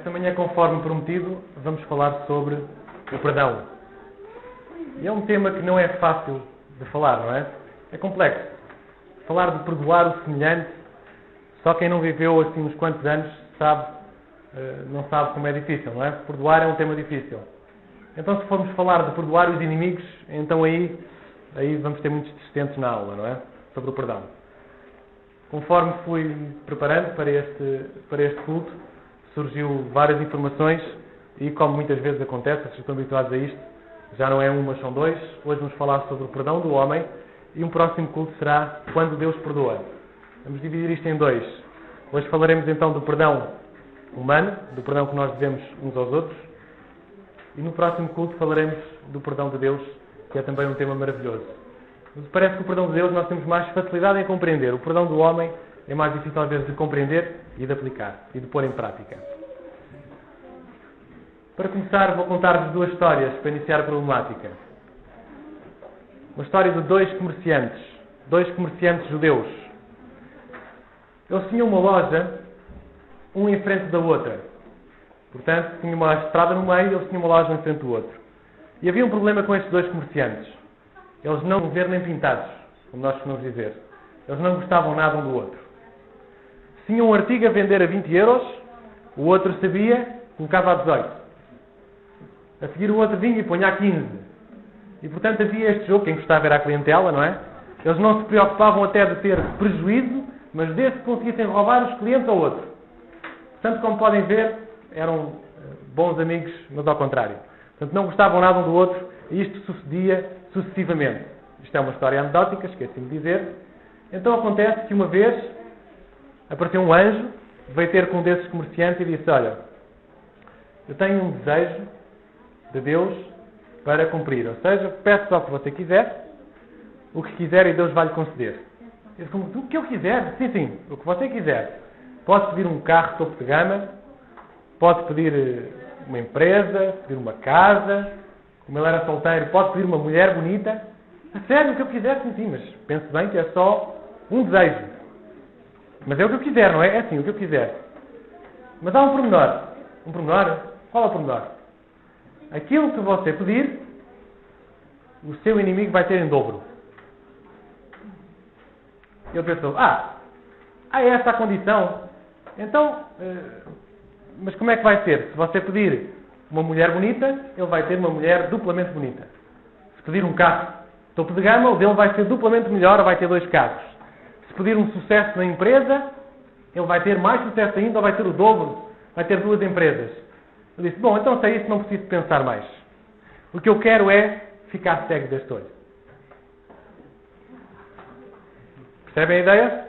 Esta manhã, conforme prometido, vamos falar sobre o perdão. E é um tema que não é fácil de falar, não é? É complexo. Falar de perdoar o semelhante, só quem não viveu assim uns quantos anos não sabe como é difícil, não é? Perdoar é um tema difícil. Então, se formos falar de perdoar os inimigos, então aí vamos ter muitos discentes na aula, não é? Sobre o perdão. Conforme fui preparando para este culto, surgiu várias informações e, como muitas vezes acontece, vocês estão habituados a isto, já não é um, mas são dois. Hoje vamos falar sobre o perdão do homem e um próximo culto será quando Deus perdoa. Vamos dividir isto em dois. Hoje falaremos então do perdão humano, do perdão que nós devemos uns aos outros, e no próximo culto falaremos do perdão de Deus, que é também um tema maravilhoso. Mas parece que o perdão de Deus nós temos mais facilidade em compreender. O perdão do homem é mais difícil às vezes de compreender e de aplicar e de pôr em prática. Para começar, vou contar-vos duas histórias para iniciar a problemática. Uma história de dois comerciantes judeus. Eles tinham uma loja, um em frente da outra. Portanto, tinha uma estrada no meio e eles tinham uma loja um em frente do outro. E havia um problema com estes dois comerciantes. Eles não ver nem pintados, como nós costumamos dizer. Eles não gostavam nada um do outro. Se tinha um artigo a vender a 20 euros, o outro sabia, colocava a 18. A seguir o outro vinha e punha a 15. E portanto havia este jogo, quem gostava era a clientela, não é? Eles não se preocupavam até de ter prejuízo, mas desde que conseguissem roubar os clientes ao outro. Portanto, como podem ver, eram bons amigos, mas ao contrário. Portanto, não gostavam nada um do outro e isto sucedia sucessivamente. Isto é uma história anedótica, esqueci-me de dizer. Então acontece que uma vez apareceu um anjo, veio ter com um desses comerciantes e disse: olha, eu tenho um desejo de Deus para cumprir. Ou seja, peço só o que você quiser, o que quiser e Deus vai lhe conceder. Ele disse: o que eu quiser? Sim, o que você quiser. Pode pedir um carro topo de gama, pode pedir uma empresa, pedir uma casa, como ele era solteiro, pode pedir uma mulher bonita. A sério, o que eu quiser? Sim, mas pense bem que é só um desejo. Mas é o que eu quiser, não é? É assim, o que eu quiser. Mas há um pormenor. Um pormenor? Qual é o pormenor? Aquilo que você pedir, o seu inimigo vai ter em dobro. Ele pensou: é essa a condição? Então, mas como é que vai ser? Se você pedir uma mulher bonita, ele vai ter uma mulher duplamente bonita. Se pedir um carro topo de gama, o dele vai ser duplamente melhor, vai ter 2 carros. Se pedir um sucesso na empresa, ele vai ter mais sucesso ainda, ou vai ter o dobro, vai ter 2 empresas. Eu disse: bom, então se é isso, não preciso pensar mais. O que eu quero é ficar cego deste olho. Percebem a ideia?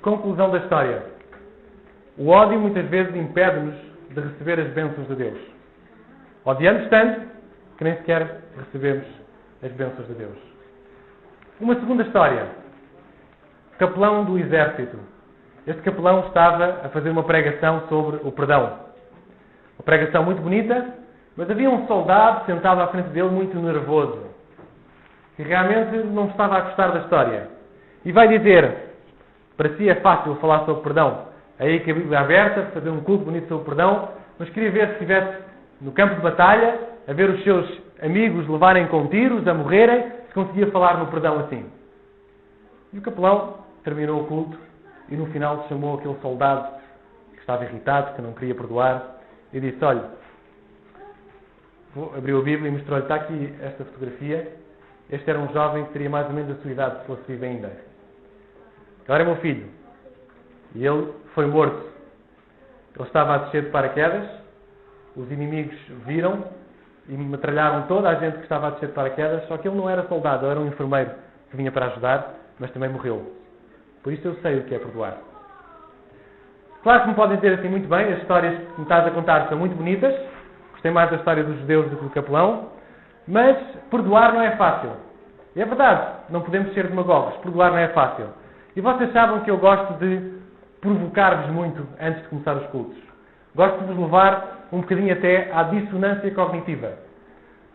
Conclusão da história. O ódio muitas vezes impede-nos de receber as bênçãos de Deus. Odiamos tanto que nem sequer recebemos as bênçãos de Deus. Uma segunda história. Capelão do exército. Este capelão estava a fazer uma pregação sobre o perdão. Uma pregação muito bonita, mas havia um soldado sentado à frente dele muito nervoso, que realmente não estava a gostar da história. E vai dizer: para si é fácil falar sobre perdão, aí que a Bíblia é aberta, fazer um culto bonito sobre perdão, mas queria ver se estivesse no campo de batalha, a ver os seus amigos levarem com tiros, a morrerem, se conseguia falar no perdão assim. E o capelão terminou o culto e no final chamou aquele soldado que estava irritado, que não queria perdoar, e disse: olha, abriu a Bíblia e mostrou-lhe: está aqui esta fotografia, este era um jovem que teria mais ou menos a sua idade, se fosse vivo ainda. Agora é meu filho. E ele foi morto. Ele estava a descer de paraquedas, os inimigos viram e metralharam toda a gente que estava a descer de paraquedas, só que ele não era soldado, ele era um enfermeiro que vinha para ajudar, mas também morreu. Por isso eu sei o que é perdoar. Claro que me podem dizer assim muito bem, as histórias que me estás a contar são muito bonitas, gostei mais da história dos judeus do que do capelão, mas perdoar não é fácil. E é verdade, não podemos ser demagogos, perdoar não é fácil. E vocês sabem que eu gosto de provocar-vos muito antes de começar os cultos. Gosto de vos levar um bocadinho até à dissonância cognitiva.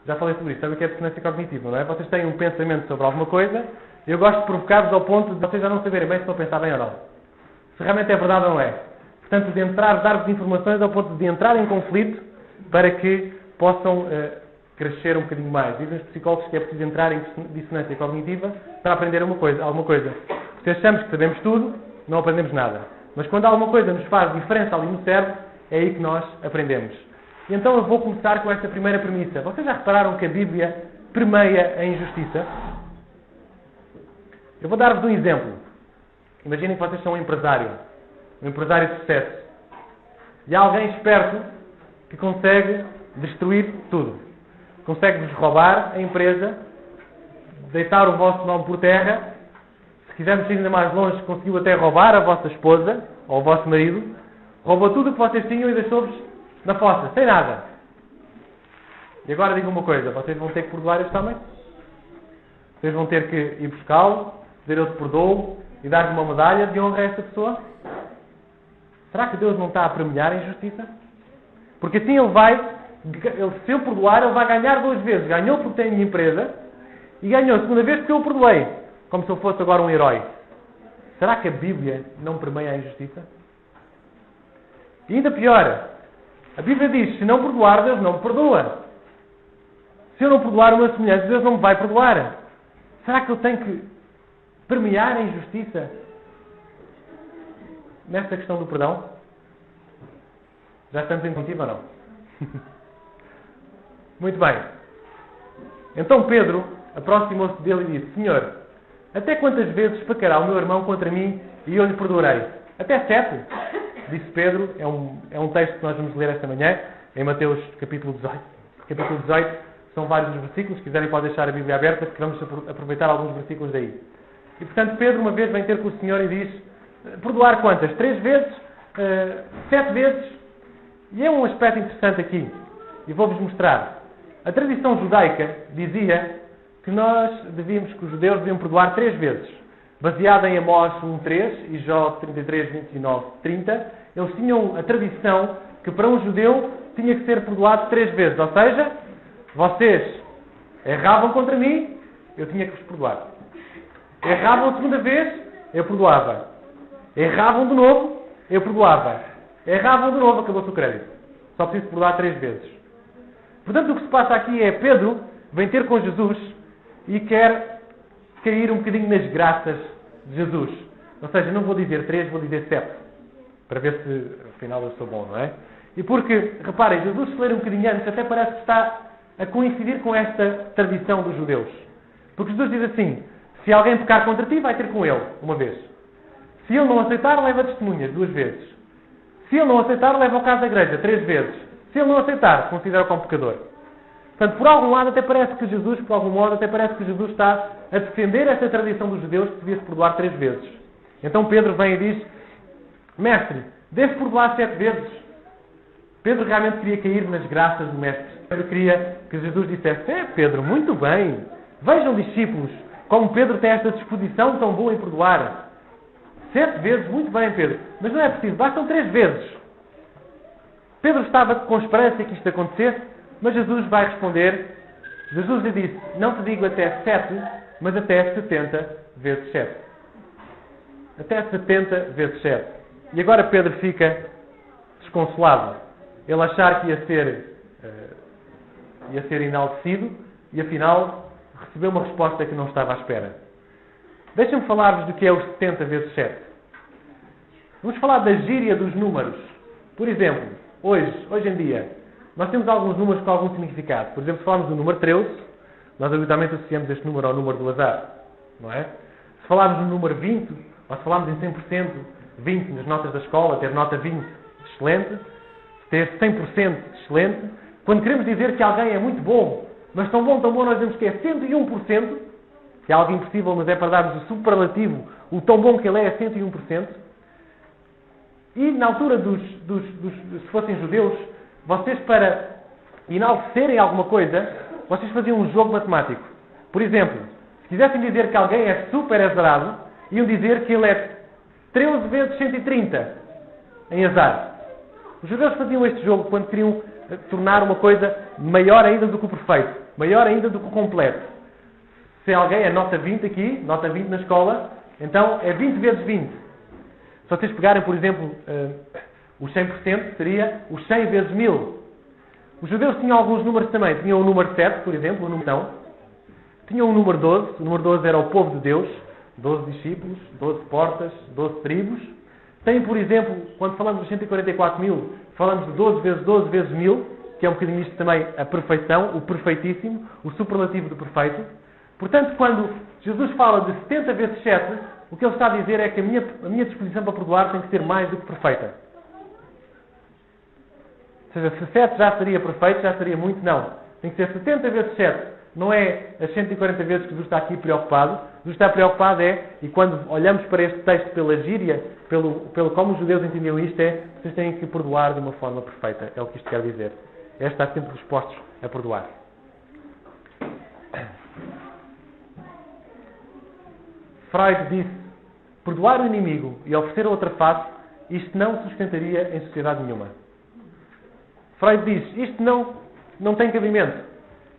Já falei sobre isso. Sabe o que é dissonância cognitiva, não é? Vocês têm um pensamento sobre alguma coisa e eu gosto de provocar-vos ao ponto de vocês já não saberem bem se estão a pensar bem ou não. Se realmente é verdade ou não é. portanto, de entrar, dar-vos informações ao ponto de entrar em conflito para que possam crescer um bocadinho mais. Dizem os psicólogos que é preciso entrar em dissonância cognitiva para aprender alguma coisa. Se achamos que sabemos tudo, não aprendemos nada. Mas quando alguma coisa nos faz diferença ali no cérebro, é aí que nós aprendemos. E então eu vou começar com esta primeira premissa. Vocês já repararam que a Bíblia permeia a injustiça? Eu vou dar-vos um exemplo. Imaginem que vocês são um empresário de sucesso. E há alguém esperto que consegue destruir tudo. Consegue-vos roubar a empresa, deitar o vosso nome por terra. Se quisermos ir ainda mais longe, conseguiu até roubar a vossa esposa ou o vosso marido. Roubou tudo o que vocês tinham e deixou-vos na fossa, sem nada. E agora digo uma coisa, vocês vão ter que perdoar este homem? Vocês vão ter que ir buscá-lo, dizer eu te perdoo e dar-lhe uma medalha de honra a esta pessoa? Será que Deus não está a premiar a injustiça? Porque assim se eu perdoar, ele vai ganhar 2 vezes. Ganhou porque tem a minha empresa e ganhou a segunda vez porque eu o perdoei. Como se eu fosse agora um herói. Será que a Bíblia não permeia a injustiça? E ainda pior, a Bíblia diz, se não perdoar, Deus não me perdoa. Se eu não perdoar o meu semelhante, Deus não me vai perdoar. Será que eu tenho que premiar a injustiça nesta questão do perdão? Já estamos em contigo ou não? Muito bem. Então Pedro aproximou-se dele e disse, Senhor, até quantas vezes pecará o meu irmão contra mim e eu lhe perdoarei? Até 7? Disse Pedro. É um texto que nós vamos ler esta manhã, em Mateus capítulo 18. Capítulo 18 são vários os versículos. Se quiserem podem deixar a Bíblia aberta, porque vamos aproveitar alguns versículos daí. E portanto Pedro uma vez vem ter com o Senhor e diz, perdoar quantas? 3 vezes? 7 vezes? E é um aspecto interessante aqui. E vou-vos mostrar. A tradição judaica dizia que que os judeus deviam perdoar 3 vezes. Baseada em Amós 1:3 e Jó 33, 29, 30, eles tinham a tradição que para um judeu tinha que ser perdoado 3 vezes. Ou seja, vocês erravam contra mim, eu tinha que vos perdoar. Erravam a segunda vez, eu perdoava. Erravam de novo, eu perdoava. Erravam de novo, acabou-se o crédito. Só preciso perdoar 3 vezes. Portanto, o que se passa aqui é Pedro vem ter com Jesus e quer cair um bocadinho nas graças de Jesus. Ou seja, não vou dizer 3, vou dizer 7. Para ver se, afinal, eu sou bom, não é? E porque, reparem, Jesus, se ler um bocadinho antes, até parece que está a coincidir com esta tradição dos judeus. Porque Jesus diz assim, se alguém pecar contra ti, vai ter com ele, uma vez. Se ele não aceitar, leva testemunhas, 2 vezes. Se ele não aceitar, leva ao caso da igreja, 3 vezes. Se ele não aceitar, considera-o como pecador. Portanto, por algum lado, até parece que Jesus, por algum modo, até parece que Jesus está a defender esta tradição dos judeus que devia-se perdoar 3 vezes. Então Pedro vem e diz, Mestre, deves perdoar 7 vezes? Pedro realmente queria cair nas graças do Mestre. Pedro queria que Jesus dissesse, Pedro, muito bem. Vejam, discípulos, como Pedro tem esta disposição tão boa em perdoar. 7 vezes, muito bem, Pedro. Mas não é preciso, bastam 3 vezes. Pedro estava com esperança que isto acontecesse, mas Jesus vai responder. Jesus lhe disse, não te digo até 7, mas até 70 vezes 7. Até 70 vezes 7. E agora Pedro fica desconsolado. Ele achar que ia ser enaltecido e afinal recebeu uma resposta que não estava à espera. Deixem-me falar-vos do que é os 70 vezes 7. Vamos falar da gíria dos números. Por exemplo, hoje em dia, nós temos alguns números com algum significado. Por exemplo, se falarmos do número 13, nós habitualmente associamos este número ao número do azar. Não é? Se falarmos do número 20, ou se falarmos em 100%, 20 nas notas da escola, ter nota 20, excelente. Ter 100%, excelente. Quando queremos dizer que alguém é muito bom, mas tão bom, nós dizemos que é 101%, que é algo impossível, mas é para darmos o superlativo, o tão bom que ele é 101%. E na altura se fossem judeus, vocês para enaltecerem alguma coisa, vocês faziam um jogo matemático. Por exemplo, se quisessem dizer que alguém é super azarado, iam dizer que ele é 13 vezes 130 em azar. Os judeus faziam este jogo quando queriam tornar uma coisa maior ainda do que o perfeito, maior ainda do que o completo. Se alguém é nota 20 aqui, nota 20 na escola, então é 20 vezes 20. Se vocês pegarem, por exemplo, Os 100% seria os 100 vezes 1000. Os judeus tinham alguns números também. Tinham o número 7, por exemplo, o número não. Tinham o número 12. O número 12 era o povo de Deus. 12 discípulos, 12 portas, 12 tribos. Tem, por exemplo, quando falamos dos 144.000, falamos de 12 vezes 12 vezes 1000, que é um bocadinho isto também, a perfeição, o perfeitíssimo, o superlativo do perfeito. Portanto, quando Jesus fala de 70 vezes 7, o que ele está a dizer é que a minha disposição para perdoar tem que ser mais do que perfeita. Ou seja, se 7 já seria perfeito, já seria muito, não. Tem que ser 70 vezes 7. Não é as 140 vezes que Jesus está aqui preocupado. Jesus está preocupado e quando olhamos para este texto pela gíria, pelo como os judeus entendiam isto, vocês têm que perdoar de uma forma perfeita. É o que isto quer dizer. É estar sempre dispostos a perdoar. Freud disse, perdoar o inimigo e oferecer a outra face, isto não sustentaria em sociedade nenhuma. Freud diz, isto não tem cabimento.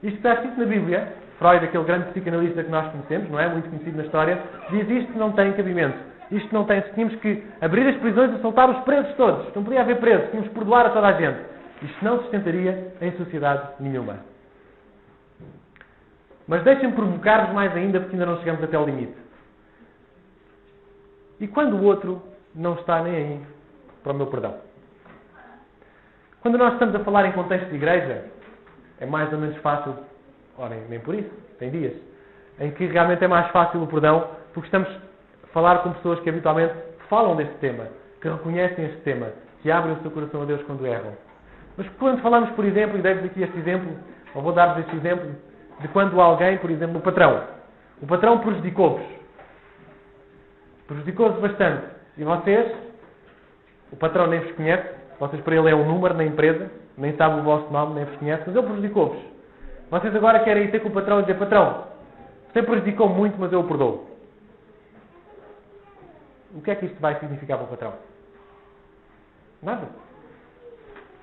Isto está escrito na Bíblia. Freud, aquele grande psicanalista que nós conhecemos, não é? Muito conhecido na história, diz isto não tem cabimento. Isto não tem... Tínhamos que abrir as prisões e soltar os presos todos. Não podia haver presos. Tínhamos que perdoar a toda a gente. Isto não sustentaria em sociedade nenhuma. Mas deixem-me provocar-vos mais ainda, porque ainda não chegamos até ao limite. E quando o outro não está nem aí para o meu perdão? Quando nós estamos a falar em contexto de igreja, é mais ou menos fácil, nem por isso, tem dias, em que realmente é mais fácil o perdão, porque estamos a falar com pessoas que habitualmente falam deste tema, que reconhecem este tema, que abrem o seu coração a Deus quando erram. Mas quando falamos, por exemplo, e dei-vos aqui este exemplo, ou vou dar-vos este exemplo, de quando alguém, por exemplo, o patrão prejudicou-vos. Prejudicou-vos bastante. E vocês, o patrão nem vos conhece, vocês para ele é um número na empresa, nem sabe o vosso nome, nem vos conhece, mas ele prejudicou-vos. Vocês agora querem ir ter com o patrão e dizer, patrão, você prejudicou muito, mas eu o perdoo. O que é que isto vai significar para o patrão? Nada.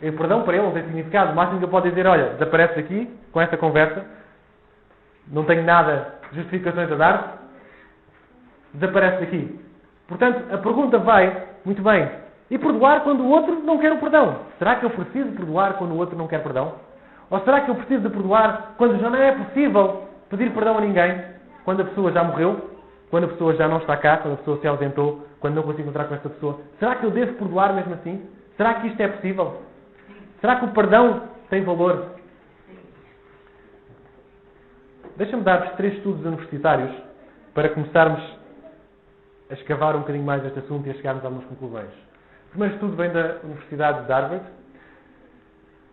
O perdão para ele não tem significado. O máximo que ele pode dizer, olha, desaparece aqui, com esta conversa, não tenho nada de justificações a dar, desaparece daqui. Portanto, a pergunta vai, muito bem, e perdoar quando o outro não quer o perdão? Será que eu preciso perdoar quando o outro não quer perdão? Ou será que eu preciso de perdoar quando já não é possível pedir perdão a ninguém? Quando a pessoa já morreu? Quando a pessoa já não está cá? Quando a pessoa se ausentou? Quando não consigo encontrar com esta pessoa? Será que eu devo perdoar mesmo assim? Será que isto é possível? Será que o perdão tem valor? Deixa-me dar-vos 3 estudos universitários para começarmos a escavar um bocadinho mais este assunto e a chegarmos a algumas conclusões. O primeiro estudo vem da Universidade de Harvard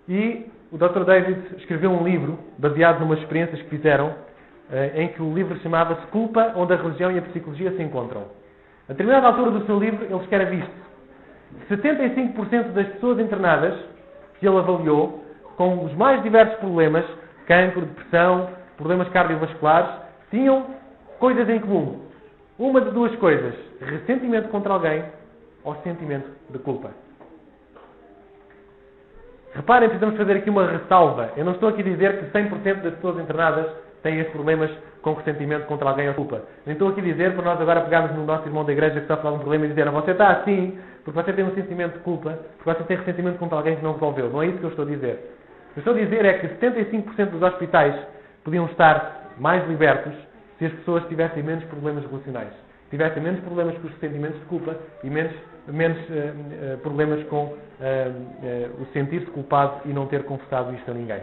e o Dr. David escreveu um livro baseado numas experiências que fizeram, em que o livro chamava-se Culpa, onde a religião e a psicologia se encontram. A determinada altura do seu livro, ele escreve isto. 75% das pessoas internadas que ele avaliou, com os mais diversos problemas, cancro, depressão, problemas cardiovasculares, tinham coisas em comum. Uma de 2 coisas. Ressentimento contra alguém ou sentimento de culpa. Reparem, precisamos fazer aqui uma ressalva. Eu não estou aqui a dizer que 100% das pessoas internadas têm estes problemas com ressentimento contra alguém ou culpa. Nem estou aqui a dizer para nós agora pegarmos no nosso irmão da igreja que sofre algum problema e dizer, você está assim porque você tem um sentimento de culpa, porque você tem ressentimento contra alguém que não resolveu. Não é isso que eu estou a dizer. O que eu estou a dizer é que 75% dos hospitais podiam estar mais libertos se as pessoas tivessem menos problemas relacionais. Tivessem menos problemas com os ressentimentos de culpa e menos problemas com o sentir-se culpado e não ter confessado isto a ninguém.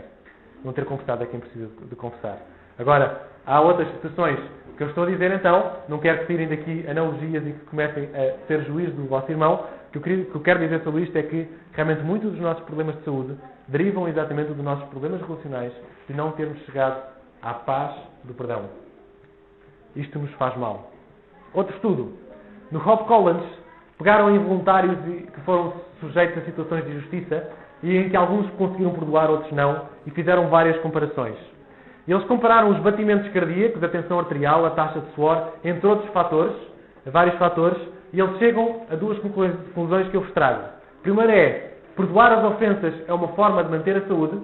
Não ter confessado a quem precisa de confessar. Agora, há outras situações que eu estou a dizer então, não quero que tirem daqui analogias e que comecem a ser juiz do vosso irmão. O que eu quero dizer sobre isto é que realmente muitos dos nossos problemas de saúde derivam exatamente dos nossos problemas relacionais de não termos chegado à paz do perdão. Isto nos faz mal. Outro estudo. No Hope College, pegaram involuntários que foram sujeitos a situações de injustiça e em que alguns conseguiram perdoar, outros não, e fizeram várias comparações. Eles compararam os batimentos cardíacos, a tensão arterial, a taxa de suor, entre outros fatores, vários fatores, e eles chegam a 2 conclusões que eu vos trago. A primeira é, perdoar as ofensas é uma forma de manter a saúde.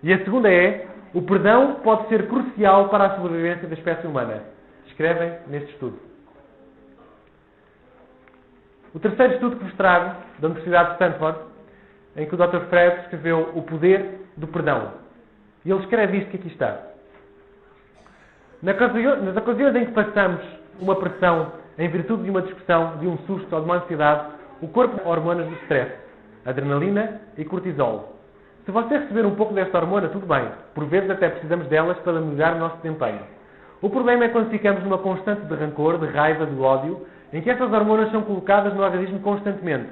E a segunda é, o perdão pode ser crucial para a sobrevivência da espécie humana. Escrevem neste estudo. O terceiro estudo que vos trago, da Universidade de Stanford, em que o Dr. Fred escreveu O Poder do Perdão. E ele escreve isto que aqui está. Nas ocasiões em que passamos uma pressão em virtude de uma discussão, de um susto ou de uma ansiedade, o corpo tem hormonas do stress, adrenalina e cortisol. Se você receber um pouco desta hormona, tudo bem. Por vezes até precisamos delas para melhorar o nosso desempenho. O problema é quando ficamos numa constante de rancor, de raiva, de ódio, em que essas hormonas são colocadas no organismo constantemente.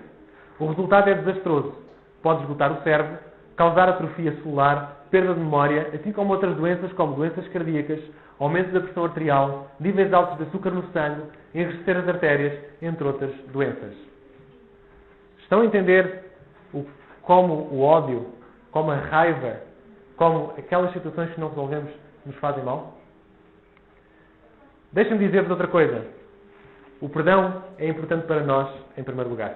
O resultado é desastroso. Pode esgotar o cérebro, causar atrofia celular, perda de memória, assim como outras doenças, como doenças cardíacas, aumento da pressão arterial, níveis altos de açúcar no sangue, enrijecer as artérias, entre outras doenças. Estão a entender como o ódio, como a raiva, como aquelas situações que não resolvemos nos fazem mal? Deixem-me dizer-vos outra coisa. O perdão é importante para nós, em primeiro lugar.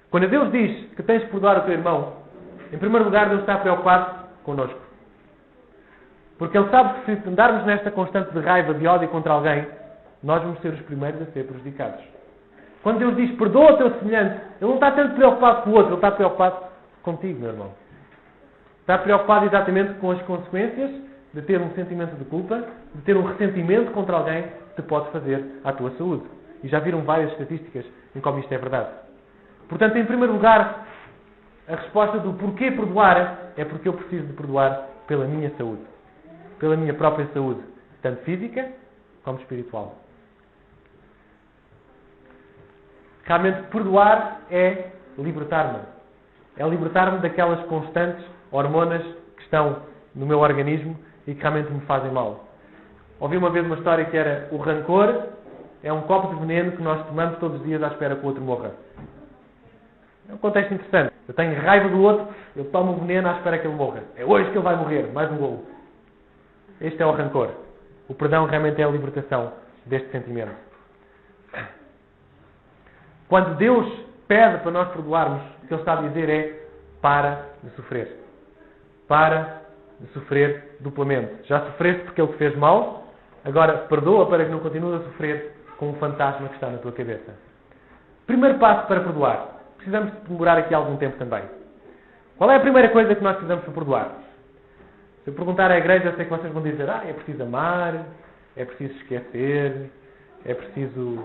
Quando Deus diz que tens de perdoar o teu irmão, em primeiro lugar, Deus está preocupado connosco. Porque Ele sabe que se andarmos nesta constante de raiva, de ódio contra alguém, nós vamos ser os primeiros a ser prejudicados. Quando Deus diz perdoa o teu semelhante, Ele não está tanto preocupado com o outro, Ele está preocupado contigo, meu irmão. Está preocupado exatamente com as consequências de ter um sentimento de culpa, de ter um ressentimento contra alguém que te pode fazer à tua saúde. E já viram várias estatísticas em como isto é verdade. Portanto, em primeiro lugar, a resposta do porquê perdoar é porque eu preciso de perdoar pela minha saúde. Pela minha própria saúde, tanto física como espiritual. Realmente, perdoar é libertar-me. É libertar-me daquelas constantes hormonas que estão no meu organismo e que realmente me fazem mal. Ouvi uma vez uma história que era: o rancor é um copo de veneno que nós tomamos todos os dias à espera que o outro morra. É um contexto interessante. Eu tenho raiva do outro, eu tomo o veneno à espera que ele morra. É hoje que ele vai morrer, mais um golo. Este é o rancor. O perdão realmente é a libertação deste sentimento. Quando Deus pede para nós perdoarmos, o que Ele está a dizer é: para de sofrer. Para de sofrer duplamente. Já sofreste porque Ele te fez mal, agora perdoa para que não continues a sofrer com o fantasma que está na tua cabeça. Primeiro passo para perdoar. Precisamos de demorar aqui algum tempo também. Qual é a primeira coisa que nós precisamos para perdoar? Se eu perguntar à igreja, eu sei que vocês vão dizer: é preciso amar, é preciso esquecer, é preciso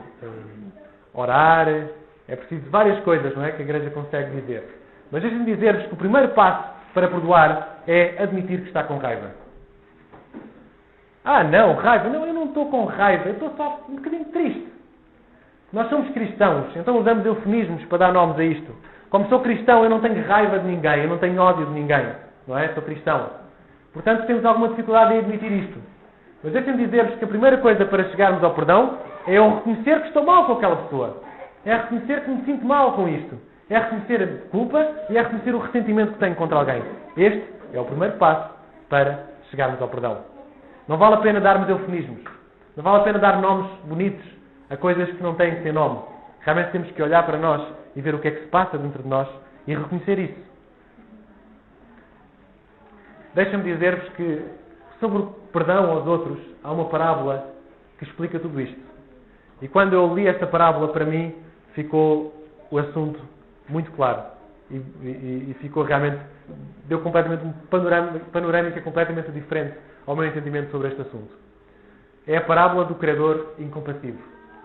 orar, é preciso várias coisas, não é? Que a igreja consegue dizer. Mas deixem-me dizer-vos que o primeiro passo para perdoar é admitir que está com raiva. Não, raiva. Não, eu não estou com raiva, eu estou só um bocadinho triste. Nós somos cristãos, então usamos eufemismos para dar nomes a isto. Como sou cristão, eu não tenho raiva de ninguém, eu não tenho ódio de ninguém. Não é? Sou cristão. Portanto, temos alguma dificuldade em admitir isto. Mas deixem-me dizer-vos que a primeira coisa para chegarmos ao perdão é eu reconhecer que estou mal com aquela pessoa. É reconhecer que me sinto mal com isto. É reconhecer a culpa e é reconhecer o ressentimento que tenho contra alguém. Este é o primeiro passo para chegarmos ao perdão. Não vale a pena darmos eufemismos. Não vale a pena dar nomes bonitos a coisas que não têm que ter nome. Realmente temos que olhar para nós e ver o que é que se passa dentro de nós e reconhecer isso. Deixem-me dizer-vos que sobre o perdão aos outros há uma parábola que explica tudo isto. E quando eu li esta parábola, para mim ficou o assunto muito claro. E ficou realmente, deu completamente uma panorâmica completamente diferente ao meu entendimento sobre este assunto. É a parábola do credor incompassivo.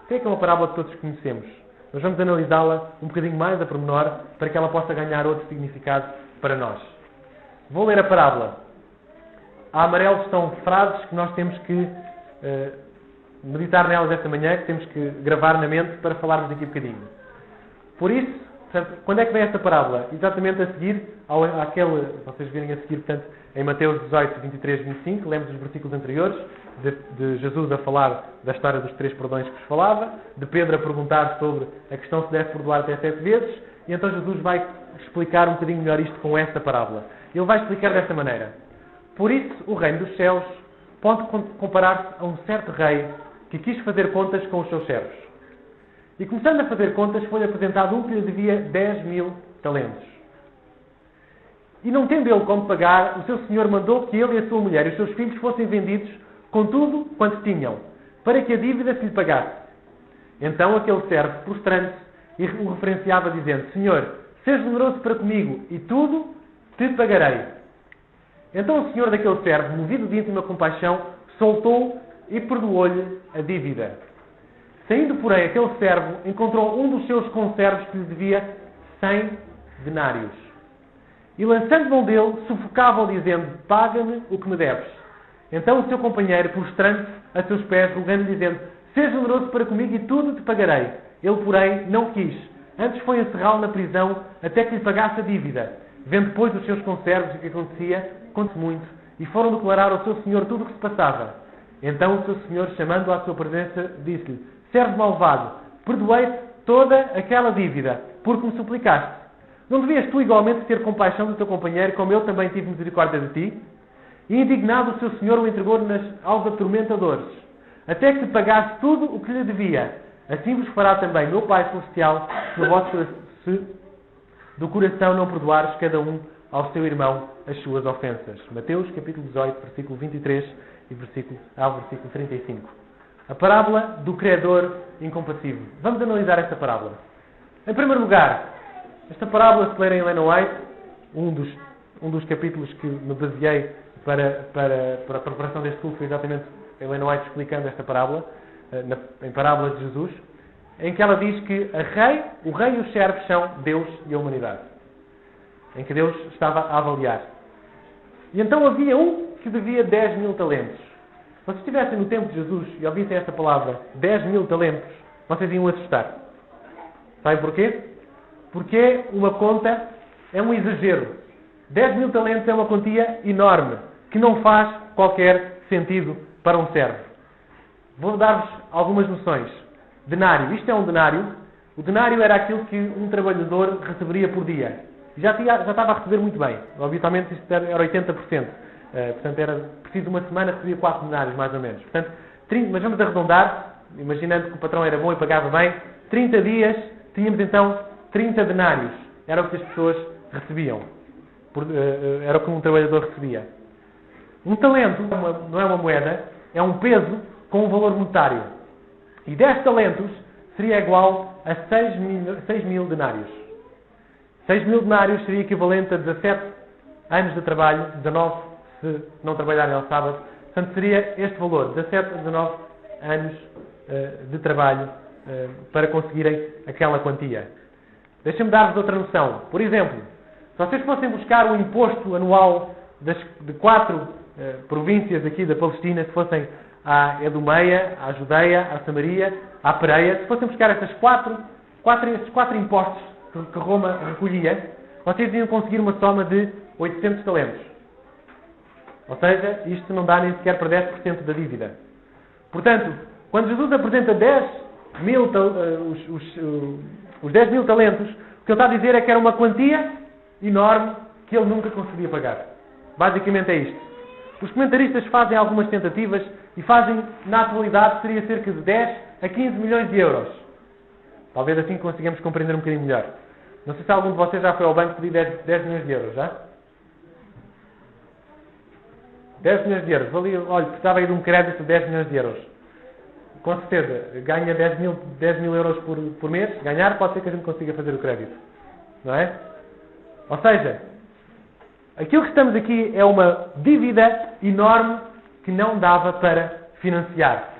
Sei que é uma parábola que todos conhecemos. Nós vamos analisá-la um bocadinho mais a pormenor para que ela possa ganhar outro significado para nós. Vou ler a parábola. A amarelo estão frases que nós temos que meditar nelas esta manhã, que temos que gravar na mente para falarmos aqui um bocadinho. Por isso, portanto, quando é que vem esta parábola? Exatamente a seguir àquele, vocês virem a seguir, portanto, em Mateus 18, 23, 25, lemos os versículos anteriores, de Jesus a falar da história dos 3 perdões que vos falava, de Pedro a perguntar sobre a questão se deve perdoar até 7 vezes, e então Jesus vai explicar um bocadinho melhor isto com esta parábola. Ele vai explicar desta maneira: por isso, o reino dos céus pode comparar-se a um certo rei que quis fazer contas com os seus servos. E começando a fazer contas, foi apresentado um que lhe devia 10.000 talentos. E não tendo ele como pagar, o seu senhor mandou que ele e a sua mulher e os seus filhos fossem vendidos com tudo quanto tinham, para que a dívida se lhe pagasse. Então aquele servo, prostrando-se, e o referenciava dizendo: Senhor, seja generoso para comigo e tudo te pagarei. Então o senhor daquele servo, movido de íntima compaixão, soltou e perdoou-lhe a dívida. Saindo, porém, aquele servo encontrou um dos seus conservos que lhe devia 100 denários. E lançando mão dele, sufocava-o dizendo: paga-me o que me deves. Então o seu companheiro, prostrando-se a seus pés, rogando-lhe dizendo: seja generoso para comigo e tudo te pagarei. Ele, porém, não quis. Antes foi encerrá-lo na prisão até que lhe pagasse a dívida. Vendo, pois, os seus conservos o que acontecia, conte muito, e foram declarar ao seu senhor tudo o que se passava. Então o seu senhor, chamando-o à sua presença, disse-lhe: servo malvado, perdoei-te toda aquela dívida, porque me suplicaste. Não devias tu igualmente ter compaixão do teu companheiro, como eu também tive misericórdia de ti? E indignado o seu senhor o entregou aos atormentadores, até que pagasse tudo o que lhe devia. Assim vos fará também meu Pai Celestial, se do coração não perdoares cada um ao seu irmão as suas ofensas. Mateus capítulo 18, versículo 23 e versículo 35. A parábola do credor incompassível. Vamos analisar esta parábola. Em primeiro lugar, esta parábola, se lerem Ellen White, um dos capítulos que me baseei para a preparação deste culto foi exatamente Ellen White explicando esta parábola, em Parábola de Jesus, em que ela diz que o rei e os servos são Deus e a humanidade. Em que Deus estava a avaliar. E então havia um que devia 10.000 talentos. Se vocês estivessem no tempo de Jesus e ouvissem esta palavra, 10.000 talentos, vocês iam assustar. Sabem porquê? Porque uma conta é um exagero. 10.000 talentos é uma quantia enorme, que não faz qualquer sentido para um servo. Vou dar-vos algumas noções. Denário. Isto é um denário. O denário era aquilo que um trabalhador receberia por dia. Já estava a receber muito bem. Obviamente isto era 80%. Portanto, era preciso de uma semana, recebia 4 denários, mais ou menos. Portanto, mas vamos arredondar, imaginando que o patrão era bom e pagava bem, 30 dias, tínhamos então 30 denários. Era o que as pessoas recebiam. Era o que um trabalhador recebia. Um talento não é uma moeda, é um peso com um valor monetário. E 10 talentos seria igual a 6.000 denários. 6.000 denários seria equivalente a 17 anos de trabalho, 19 se não trabalharem ao sábado. Portanto, seria este valor, 17 a 19 anos de trabalho para conseguirem aquela quantia. Deixem-me dar-vos outra noção. Por exemplo, se vocês fossem buscar o imposto anual de 4 províncias aqui da Palestina, se fossem à Edomeia, à Judeia, à Samaria, à Pereia, se fossem buscar estes 4 impostos que Roma recolhia, vocês iam conseguir uma soma de 800 talentos. Ou seja, isto não dá nem sequer para 10% da dívida. Portanto, quando Jesus apresenta os 10.000 talentos, o que ele está a dizer é que era uma quantia enorme que ele nunca conseguia pagar. Basicamente é isto. Os comentaristas fazem algumas tentativas e fazem, na atualidade, seria cerca de 10 a 15 milhões de euros. Talvez assim consigamos compreender um bocadinho melhor. Não sei se algum de vocês já foi ao banco pedir 10 milhões de euros, já? 10 milhões de euros. Olha, precisava aí de um crédito de 10 milhões de euros. Com certeza, ganha 10 mil euros por mês. Ganhar, pode ser que a gente consiga fazer o crédito. Não é? Ou seja, aquilo que estamos aqui é uma dívida enorme que não dava para financiar.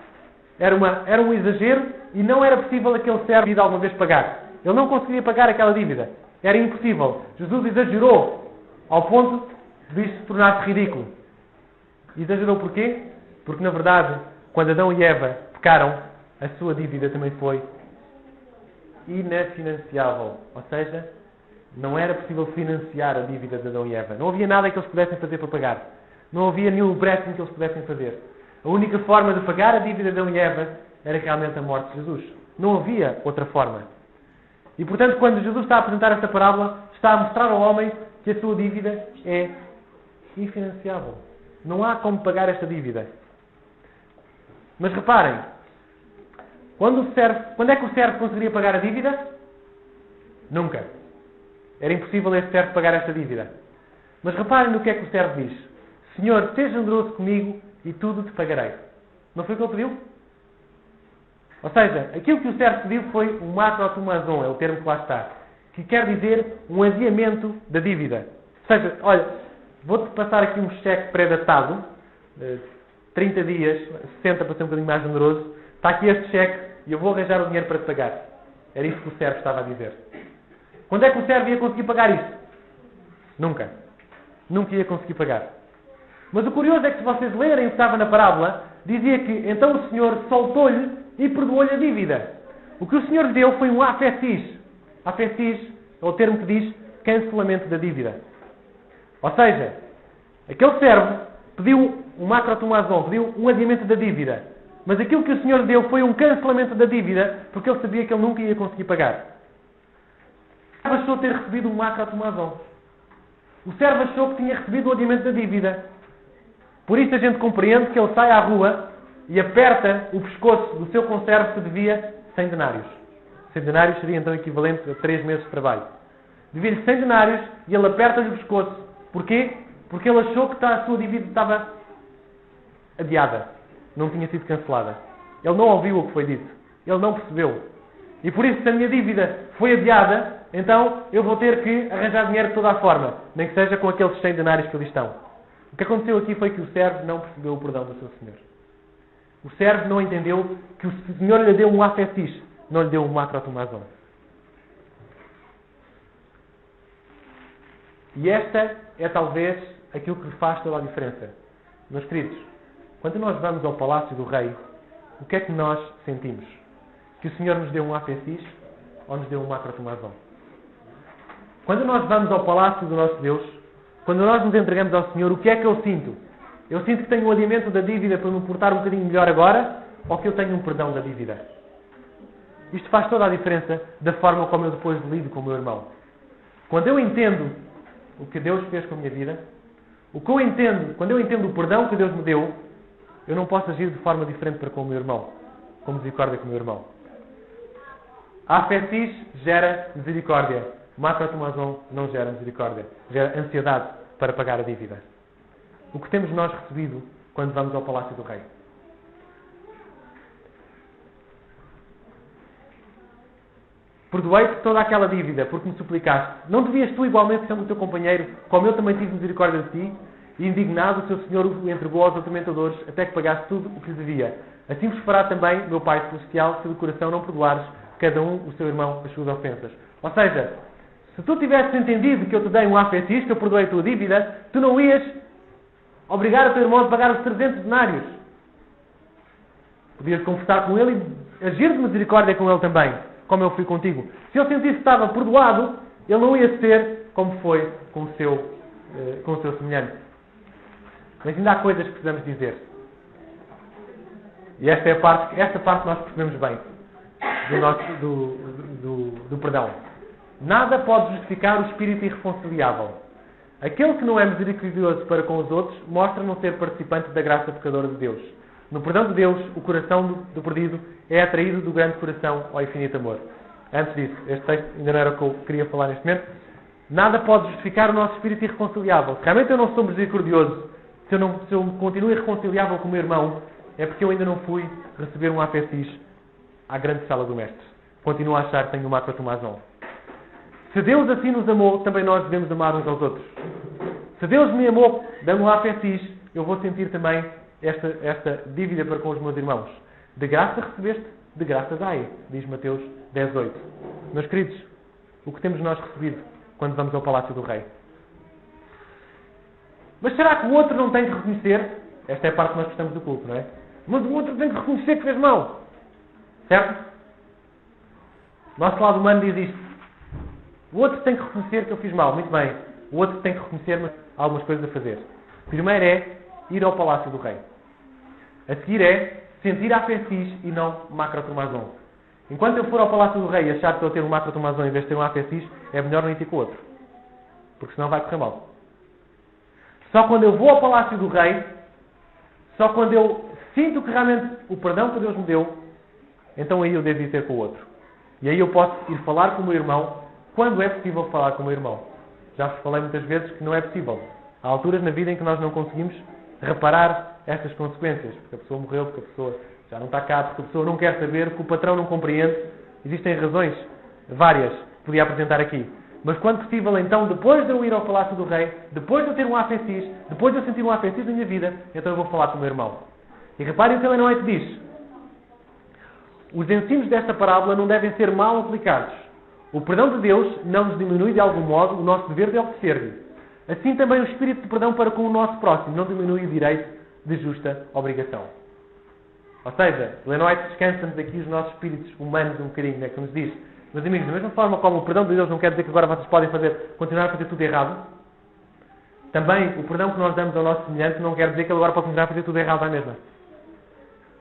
Era um exagero e não era possível aquele servo de alguma vez pagar. Ele não conseguia pagar aquela dívida. Era impossível. Jesus exagerou ao ponto de isto se tornar ridículo. Exagerou porquê? Porque, na verdade, quando Adão e Eva pecaram, a sua dívida também foi inafinanciável. Ou seja, não era possível financiar a dívida de Adão e Eva. Não havia nada que eles pudessem fazer para pagar. Não havia nenhum empréstimo que eles pudessem fazer. A única forma de pagar a dívida de Adão e Eva era realmente a morte de Jesus. Não havia outra forma. E, portanto, quando Jesus está a apresentar esta parábola, está a mostrar ao homem que a sua dívida é infinanciável. Não há como pagar esta dívida. Mas reparem, quando é que o servo conseguiria pagar a dívida? Nunca. Era impossível esse servo pagar esta dívida. Mas reparem no que é que o servo diz. Senhor, seja generoso comigo e tudo te pagarei. Não foi o que ele pediu? Ou seja, aquilo que o servo pediu foi um macrotomazon, é o termo que lá está, que quer dizer um adiamento da dívida. Ou seja, olha, vou-te passar aqui um cheque pré-datado, 30 dias, 60 para ser um bocadinho mais generoso, está aqui este cheque e eu vou arranjar o dinheiro para te pagar. Era isso que o servo estava a dizer. Quando é que o servo ia conseguir pagar isto? Nunca. Nunca ia conseguir pagar. Mas o curioso é que se vocês lerem o que estava na parábola, dizia que então o Senhor soltou-lhe e perdoou-lhe a dívida. O que o Senhor lhe deu foi um afetis. Afetis é o termo que diz cancelamento da dívida. Ou seja, aquele servo pediu um macrotomazon, pediu um adiamento da dívida. Mas aquilo que o Senhor lhe deu foi um cancelamento da dívida, porque ele sabia que ele nunca ia conseguir pagar. O servo achou ter recebido um macrotomazon. O servo achou que tinha recebido o adiamento da dívida. Por isso a gente compreende que ele sai à rua e aperta o pescoço do seu conservo que devia 100 denários. 100 denários seria então equivalente a 3 meses de trabalho. Devia-lhe 100 denários e ele aperta-lhe o pescoço. Porquê? Porque ele achou que a sua dívida estava adiada. Não tinha sido cancelada. Ele não ouviu o que foi dito. Ele não percebeu. E por isso, se a minha dívida foi adiada, então eu vou ter que arranjar dinheiro de toda a forma. Nem que seja com aqueles 100 denários que ali estão. O que aconteceu aqui foi que o servo não percebeu o perdão do seu Senhor. O servo não entendeu que o Senhor lhe deu um afetis, não lhe deu um macrotomazon. E esta é talvez aquilo que faz toda a diferença. Meus queridos, quando nós vamos ao palácio do rei, o que é que nós sentimos? Que o Senhor nos deu um afetis ou nos deu um macrotomazon? Quando nós vamos ao palácio do nosso Deus, quando nós nos entregamos ao Senhor, o que é que eu sinto? Eu sinto que tenho um adiamento da dívida para me portar um bocadinho melhor agora, ou que eu tenho um perdão da dívida? Isto faz toda a diferença da forma como eu depois lido com o meu irmão. Quando eu entendo o que Deus fez com a minha vida, quando eu entendo o perdão que Deus me deu, eu não posso agir de forma diferente para com o meu irmão, com misericórdia com o meu irmão. A afetis gera misericórdia. Macrotomazon não gera misericórdia. Gera ansiedade para pagar a dívida. O que temos nós recebido quando vamos ao Palácio do Rei? Perdoei-te toda aquela dívida porque me suplicaste. Não devias tu igualmente ser o teu companheiro, como eu também tive misericórdia de ti? E indignado, o seu Senhor o entregou aos atormentadores até que pagaste tudo o que lhe devia. Assim vos fará também, meu Pai Celestial, se de coração não perdoares cada um o seu irmão as suas ofensas. Ou seja, se tu tivesses entendido que eu te dei um afetis, que eu perdoei a tua dívida, tu não ias obrigar o teu irmão a pagar os 300 denários. Podias conversar com ele e agir de misericórdia com ele também, como eu fui contigo. Se ele sentisse que estava perdoado, ele não ia ser como foi com o seu semelhante. Mas ainda há coisas que precisamos dizer. E esta parte nós percebemos bem do perdão. Nada pode justificar o espírito irreconciliável. Aquele que não é misericordioso para com os outros mostra não ser participante da graça pecadora de Deus. No perdão de Deus, o coração do perdido é atraído do grande coração ao infinito amor. Antes disso, este texto ainda não era o que eu queria falar neste momento. Nada pode justificar o nosso espírito irreconciliável. Se realmente eu não sou misericordioso, se eu continuo irreconciliável com o meu irmão, é porque eu ainda não fui receber um afetis à grande sala do mestre. Continuo a achar que tenho um macrotomazon. Se Deus assim nos amou, também nós devemos amar uns aos outros. Se Deus me amou, dando um afetis, eu vou sentir também esta dívida para com os meus irmãos. De graça recebeste, de graça dai, diz Mateus 10:8. Meus queridos, o que temos nós recebido quando vamos ao Palácio do Rei? Mas será que o outro não tem que reconhecer? Esta é a parte que nós gostamos do culto, não é? Mas o outro tem que reconhecer que fez mal. Certo? Nosso lado humano diz isto. O outro tem que reconhecer que eu fiz mal. Muito bem. O outro tem que reconhecer, mas há algumas coisas a fazer. Primeiro é ir ao Palácio do Rei. A seguir é sentir afetis e não macrotomazon. Enquanto eu for ao Palácio do Rei e achar que estou a ter um macrotomazon em vez de ter um afetis, é melhor não ir ter com o outro. Porque senão vai correr mal. Só quando eu vou ao Palácio do Rei, só quando eu sinto que realmente o perdão que Deus me deu, então aí eu devo ir ter com o outro. E aí eu posso ir falar com o meu irmão quando é possível falar com o meu irmão. Já vos falei muitas vezes que não é possível. Há alturas na vida em que nós não conseguimos reparar estas consequências. Porque a pessoa morreu, porque a pessoa Já não está cá porque a pessoa não quer saber, que o patrão não compreende. Existem razões várias que podia apresentar aqui. Mas quando possível, então, depois de eu ir ao Palácio do Rei, depois de eu ter um AFSIS, depois de eu sentir um AFSIS na minha vida, então eu vou falar com o meu irmão. E reparem o que Ellen White diz. Os ensinos desta parábola não devem ser mal aplicados. O perdão de Deus não nos diminui de algum modo o nosso dever de obedecer-lhe. Assim também o espírito de perdão para com o nosso próximo não diminui o direito de justa obrigação. Ou seja, Ellen White descansa-nos aqui os nossos espíritos humanos um bocadinho, né, que nos diz: meus amigos, da mesma forma como o perdão de Deus não quer dizer que agora vocês podem continuar a fazer tudo errado, também o perdão que nós damos ao nosso semelhante não quer dizer que ele agora pode continuar a fazer tudo errado à mesma.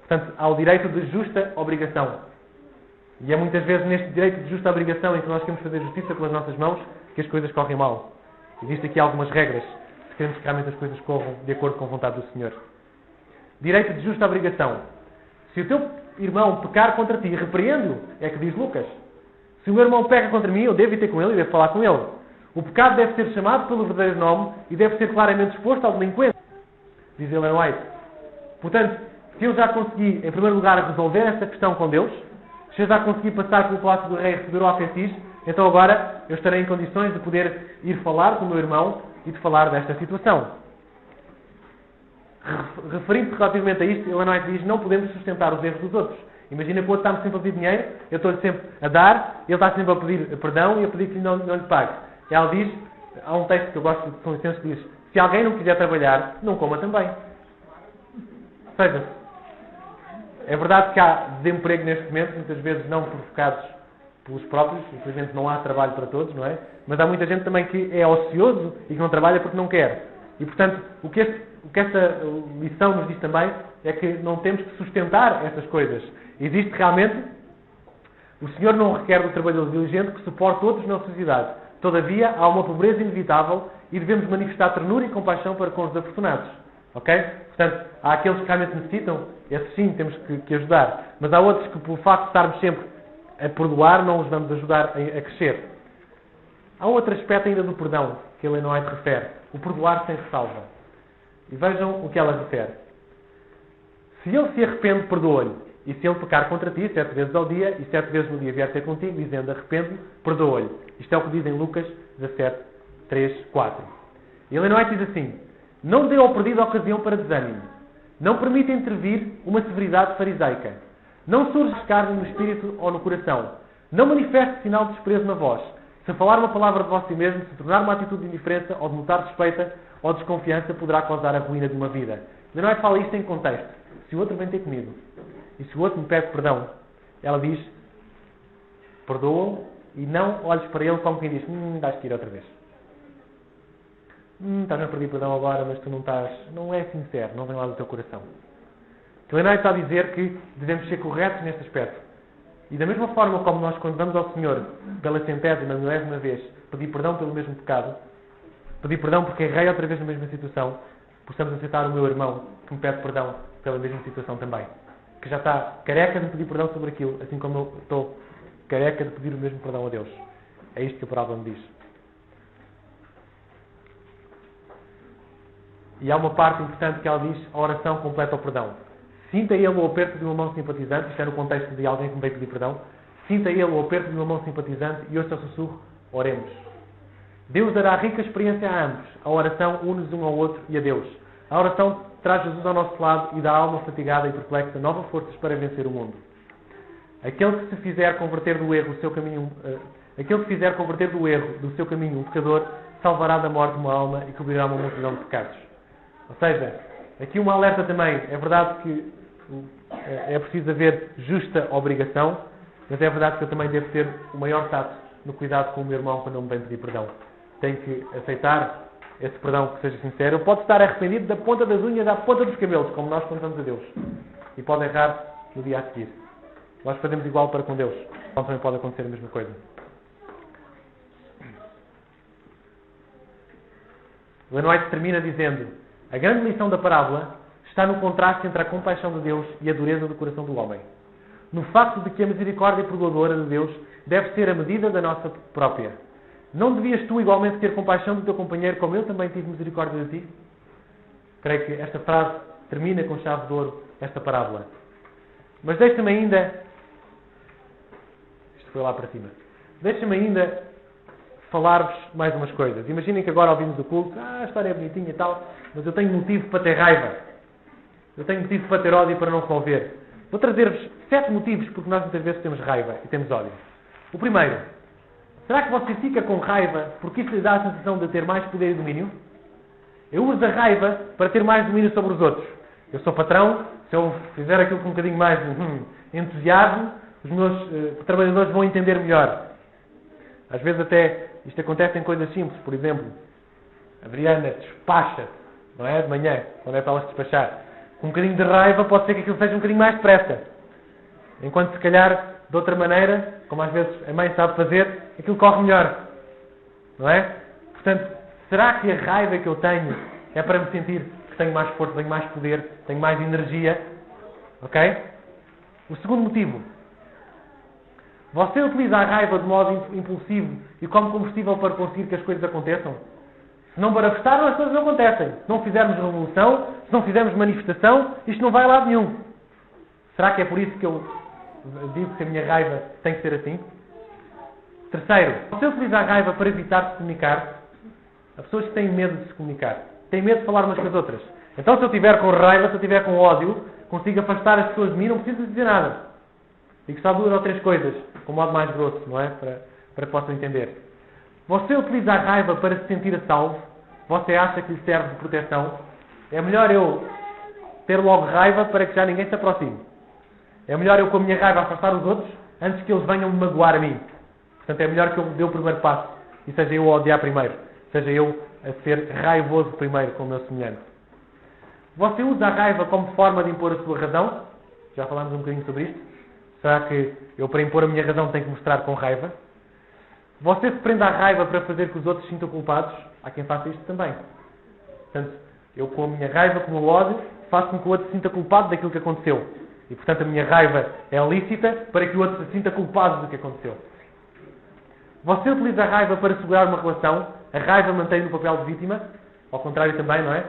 Portanto, há o direito de justa obrigação. E é muitas vezes neste direito de justa obrigação em que nós queremos fazer justiça pelas nossas mãos que as coisas correm mal. Existem aqui algumas regras se queremos que realmente as coisas corram de acordo com a vontade do Senhor. Direito de justa obrigação. Se o teu irmão pecar contra ti, repreende-o, é que diz Lucas. Se o meu irmão peca contra mim, eu devo ir ter com ele e devo falar com ele. O pecado deve ser chamado pelo verdadeiro nome e deve ser claramente exposto ao delinquente, diz Ellen White. Portanto, se eu já consegui, em primeiro lugar, resolver esta questão com Deus, se eu já consegui passar pelo Palácio do Rei e receber o AFSIS, então agora eu estarei em condições de poder ir falar com o meu irmão e de falar desta situação. Referindo-se relativamente a isto, Ellen White diz: não podemos sustentar os erros dos outros. Imagina que o outro está-me sempre a pedir dinheiro, eu estou-lhe sempre a dar, ele está sempre a pedir perdão e a pedir que não lhe pague. E ela diz, há um texto que eu gosto de São Vicente que diz: se alguém não quiser trabalhar, não coma também. Ou seja, é verdade que há desemprego neste momento, muitas vezes não provocados pelos próprios, infelizmente não há trabalho para todos, não é? Mas há muita gente também que é ocioso e que não trabalha porque não quer. E portanto, o que esta lição nos diz também é que não temos que sustentar essas coisas. Existe realmente, o Senhor não requer do trabalhador diligente que suporte outros na sociedade. Todavia, há uma pobreza inevitável e devemos manifestar ternura e compaixão para com os desafortunados. Ok? Portanto, há aqueles que realmente necessitam, esses sim temos que ajudar. Mas há outros que, pelo facto de estarmos sempre a perdoar, não os vamos ajudar a crescer. Há um outro aspecto ainda do perdão que Ellen White refere: o perdoar sem ressalva. E vejam o que ela refere. Se ele se arrepende, perdoa-lhe. E se ele pecar contra ti 7 vezes ao dia, e 7 vezes no dia vier ter contigo, dizendo arrepende-me, perdoa-lhe. Isto é o que diz em Lucas 17, 3, 4. E Ellen White diz assim: não dê ao perdido ocasião para desânimo. Não permita intervir uma severidade fariseica. Não surge escárnio no espírito ou no coração. Não manifeste sinal de desprezo na voz. Se falar uma palavra de vós si mesmo, se tornar uma atitude de indiferença ou de notar suspeita ou desconfiança, poderá causar a ruína de uma vida. Ellen White fala isto em contexto. Se o outro vem ter comigo e se o outro me pede perdão, ela diz: perdoa-o e não olhes para ele como quem diz: dás que ir outra vez. Estás a pedir perdão agora, mas tu não é sincero, não vem lá do teu coração. Então, Ellen White está a dizer que devemos ser corretos neste aspecto. E da mesma forma como nós, quando vamos ao Senhor pela 100ª, milésima vez, pedir perdão pelo mesmo pecado, pedir perdão porque errei outra vez na mesma situação, possamos aceitar o meu irmão que me pede perdão pela mesma situação também. Que já está careca de pedir perdão sobre aquilo, assim como eu estou careca de pedir o mesmo perdão a Deus. É isto que a parábola me diz. E há uma parte importante que ela diz: a oração completa o perdão. Sinta ele o aperto de uma mão simpatizante, isto é no contexto de alguém que me veio pedir perdão. Sinta ele o aperto de uma mão simpatizante e ouça o sussurro: oremos. Deus dará rica experiência a ambos. A oração une-nos um ao outro e a Deus. A oração traz Jesus ao nosso lado e dá à alma fatigada e perplexa novas forças para vencer o mundo. Aquele que fizer converter do erro do seu caminho um pecador, salvará da morte uma alma e cobrirá uma multidão de pecados. Ou seja, aqui uma alerta também. É verdade que é preciso haver justa obrigação, mas é verdade que eu também devo ter o maior tato no cuidado com o meu irmão quando ele me vem pedir perdão. Tenho que aceitar esse perdão que seja sincero. Ele pode estar arrependido da ponta das unhas à ponta dos cabelos, como nós contamos a Deus. E pode errar no dia a seguir. Nós fazemos igual para com Deus. Então também pode acontecer a mesma coisa. Ellen White termina dizendo: a grande lição da parábola está no contraste entre a compaixão de Deus e a dureza do coração do homem. No facto de que a misericórdia perdoadora de Deus deve ser a medida da nossa própria. Não devias tu igualmente ter compaixão do teu companheiro como eu também tive misericórdia de ti? Creio que esta frase termina com chave de ouro esta parábola. Mas deixa-me ainda... Isto foi lá para cima. Deixa-me ainda falar-vos mais umas coisas. Imaginem que agora ouvimos o culto. A história é bonitinha e tal, mas eu tenho motivo para ter raiva. Eu tenho motivo para ter ódio e para não resolver. Vou trazer-vos 7 motivos porque nós muitas vezes temos raiva e temos ódio. O primeiro. Será que você fica com raiva porque isso lhe dá a sensação de ter mais poder e domínio? Eu uso a raiva para ter mais domínio sobre os outros. Eu sou patrão, se eu fizer aquilo com um bocadinho mais de entusiasmo, os meus trabalhadores vão entender melhor. Às vezes até isto acontece em coisas simples. Por exemplo, a Adriana despacha, não é? De manhã, quando é para elas despachar. Com um bocadinho de raiva pode ser que aquilo seja um bocadinho mais depressa. Enquanto se calhar, de outra maneira, como às vezes a mãe sabe fazer, aquilo corre melhor. Não é? Portanto, será que a raiva que eu tenho é para me sentir que tenho mais força, tenho mais poder, tenho mais energia? Ok? O segundo motivo. Você utiliza a raiva de modo impulsivo e como combustível para conseguir que as coisas aconteçam? Se não manifestarmos, as coisas não acontecem. Se não fizermos revolução, se não fizermos manifestação, isto não vai a lado nenhum. Será que é por isso que eu digo que a minha raiva tem que ser assim? Terceiro, você utiliza a raiva para evitar se comunicar? Há pessoas que têm medo de se comunicar. Têm medo de falar umas com as outras. Então se eu estiver com raiva, se eu estiver com ódio, consigo afastar as pessoas de mim, não preciso dizer nada. Digo só 2 ou 3 coisas, com modo mais grosso, não é? Para que possam entender. Você utiliza a raiva para se sentir a salvo? Você acha que lhe serve de proteção? É melhor eu ter logo raiva para que já ninguém se aproxime. É melhor eu com a minha raiva afastar os outros antes que eles venham me magoar a mim. Portanto, é melhor que eu dê o primeiro passo e seja eu a odiar primeiro. Seja eu a ser raivoso primeiro com o meu semelhante. Você usa a raiva como forma de impor a sua razão? Já falámos um bocadinho sobre isto. Será que eu, para impor a minha razão, tenho que mostrar com raiva? Você se prende à raiva para fazer que os outros se sintam culpados? Há quem faça isto também. Portanto, eu com a minha raiva, com o meu ódio, faço com que o outro se sinta culpado daquilo que aconteceu. E, portanto, a minha raiva é lícita para que o outro se sinta culpado do que aconteceu. Você utiliza a raiva para segurar uma relação? A raiva mantém no papel de vítima? Ao contrário também, não é?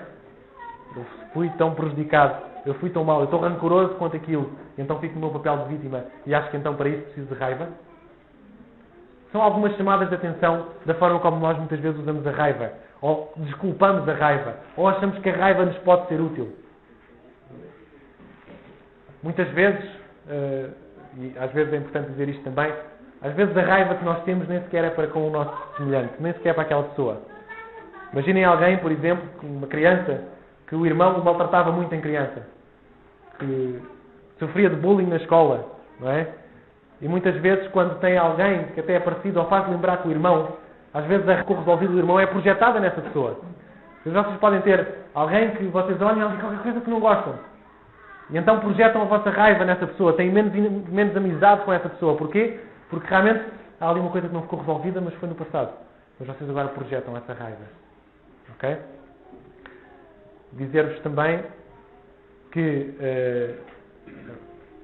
Eu fui tão prejudicado, eu fui tão mal, eu estou rancoroso quanto aquilo, e então fico no meu papel de vítima e acho que então para isso preciso de raiva? São algumas chamadas de atenção da forma como nós muitas vezes usamos a raiva, ou desculpamos a raiva, ou achamos que a raiva nos pode ser útil. Muitas vezes, e às vezes é importante dizer isto também, às vezes a raiva que nós temos nem sequer é para com o nosso semelhante, nem sequer é para aquela pessoa. Imaginem alguém, por exemplo, uma criança, que o irmão o maltratava muito em criança, que sofria de bullying na escola, não é? E muitas vezes, quando tem alguém que até é parecido ou faz lembrar com o irmão, às vezes a resolvida do irmão é projetada nessa pessoa. Vocês podem ter alguém que vocês olham e qualquer coisa que não gostam. E então projetam a vossa raiva nessa pessoa, têm menos amizade com essa pessoa. Porquê? Porque realmente há ali uma coisa que não ficou resolvida, mas foi no passado. Mas vocês agora projetam essa raiva. Ok? Dizer-vos também que,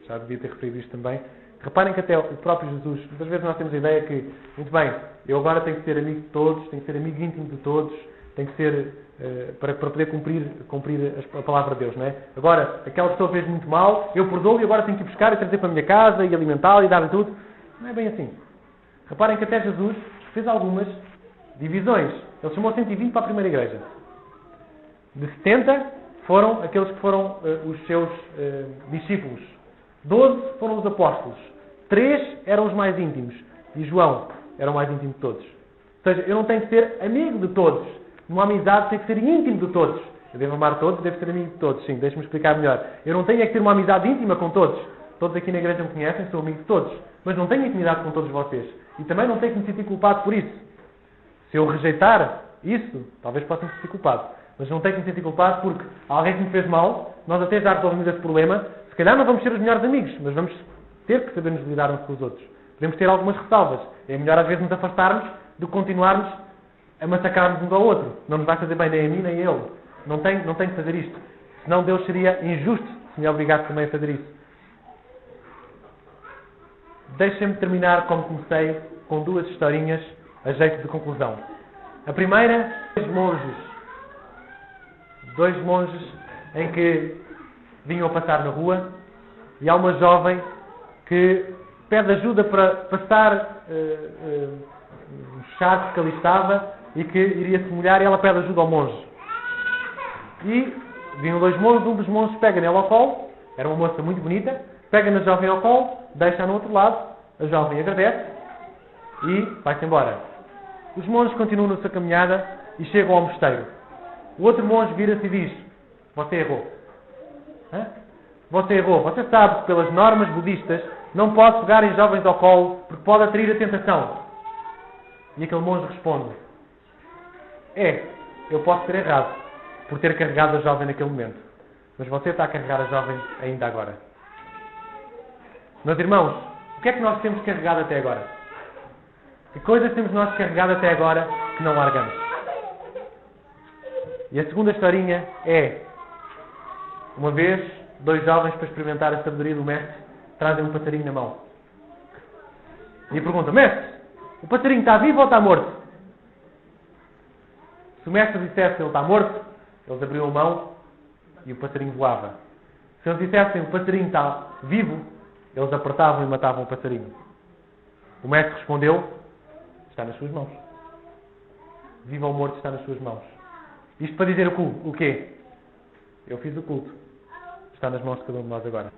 já devia ter referido isto também, reparem que até o próprio Jesus, muitas vezes nós temos a ideia que, muito bem, eu agora tenho que ser amigo de todos, tenho que ser amigo íntimo de todos, tenho que ser, para poder cumprir a palavra de Deus, não é? Agora, aquela pessoa fez muito mal, eu perdoo e agora tenho que ir buscar e trazer para a minha casa e alimentá-la e dar-lhe tudo. Não é bem assim. Reparem que até Jesus fez algumas divisões. Ele chamou 120 para a primeira igreja. De 70 foram aqueles que foram os seus discípulos. 12 foram os apóstolos. 3 eram os mais íntimos. E João era o mais íntimo de todos. Ou seja, eu não tenho que ser amigo de todos. Numa amizade tenho que ser íntimo de todos. Eu devo amar todos, devo ser amigo de todos. Sim, deixe-me explicar melhor. Eu não tenho é que ter uma amizade íntima com todos. Todos aqui na igreja me conhecem, sou amigo de todos. Mas não tenho intimidade com todos vocês. E também não tenho que me sentir culpado por isso. Se eu rejeitar isso, talvez possa me sentir culpado. Mas não tenho que me sentir culpado porque alguém que me fez mal, nós até já resolvemos esse problema, se calhar não vamos ser os melhores amigos, mas vamos ter que saber nos lidar uns com os outros. Podemos ter algumas ressalvas. É melhor às vezes nos afastarmos do que continuarmos a massacrarmos uns ao outro. Não nos vai fazer bem nem a mim nem a ele. Não tenho que fazer isto. Senão Deus seria injusto se me obrigasse também a fazer isso. Deixem-me terminar como comecei, com 2 historinhas a jeito de conclusão. A primeira, 2 monges em que vinham a passar na rua E há uma jovem que pede ajuda para passar um charco que ali estava e que iria se molhar, e ela pede ajuda ao monge. E vinham 2 monges, um dos monges pega nela ao colo, era uma moça muito bonita, pega na jovem ao colo, deixa-a no outro lado, a jovem agradece e vai-se embora. Os monges continuam na sua caminhada e chegam ao mosteiro. O outro monge vira-se e diz: você errou. Hã? Você errou. Você sabe que pelas normas budistas não pode pegar em jovens ao colo porque pode atrair a tentação. E aquele monge responde: eu posso ter errado por ter carregado a jovem naquele momento. Mas você está a carregar a jovem ainda agora. Meus irmãos, o que é que nós temos carregado até agora? Que coisas temos nós carregado até agora que não largamos? E a segunda historinha é: uma vez, 2 jovens, para experimentar a sabedoria do mestre, trazem um passarinho na mão. E perguntam: mestre, o passarinho está vivo ou está morto? Se o mestre dissesse que ele está morto, eles abriam a mão e o passarinho voava. Se eles dissessem que o passarinho está vivo, eles apertavam e matavam o passarinho. O mestre respondeu: está nas suas mãos. Vivo ou morto está nas suas mãos. Isto para dizer o quê? Eu fiz o culto. Está nas mãos de cada um de nós agora.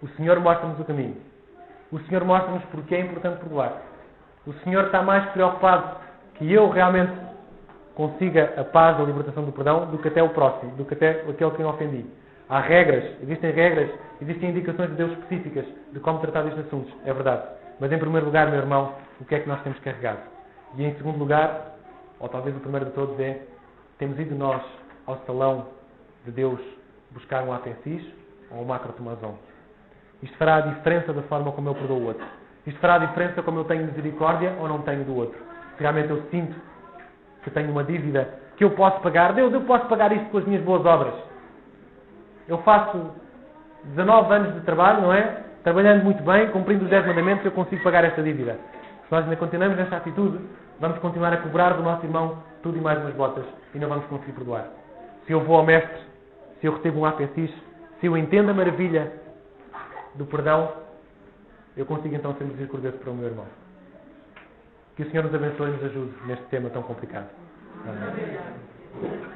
O Senhor mostra-nos o caminho. O Senhor mostra-nos porque é importante perdoar. O Senhor está mais preocupado que eu realmente consiga a paz, a libertação do perdão, do que até o próximo, do que até aquele que eu ofendi. Há regras, existem indicações de Deus específicas de como tratar destes assuntos, é verdade. Mas em primeiro lugar, meu irmão, o que é que nós temos carregado? E em segundo lugar, ou talvez o primeiro de todos é: temos ido nós ao salão de Deus buscar um apensis ou um macrotomazão? Isto fará a diferença da forma como eu perdoo o outro. Isto fará a diferença como eu tenho misericórdia ou não tenho do outro. Se realmente eu sinto que tenho uma dívida que eu posso pagar, Deus, eu posso pagar isto com as minhas boas obras. Eu faço 19 anos de trabalho, não é? Trabalhando muito bem, cumprindo os 10 mandamentos, eu consigo pagar esta dívida. Se nós ainda continuamos nesta atitude, vamos continuar a cobrar do nosso irmão tudo e mais umas botas e não vamos conseguir perdoar. Se eu vou ao mestre, se eu recebo um apensis, se eu entendo a maravilha do perdão, eu consigo então ser misericordioso para o meu irmão. Que o Senhor nos abençoe e nos ajude neste tema tão complicado. Amém.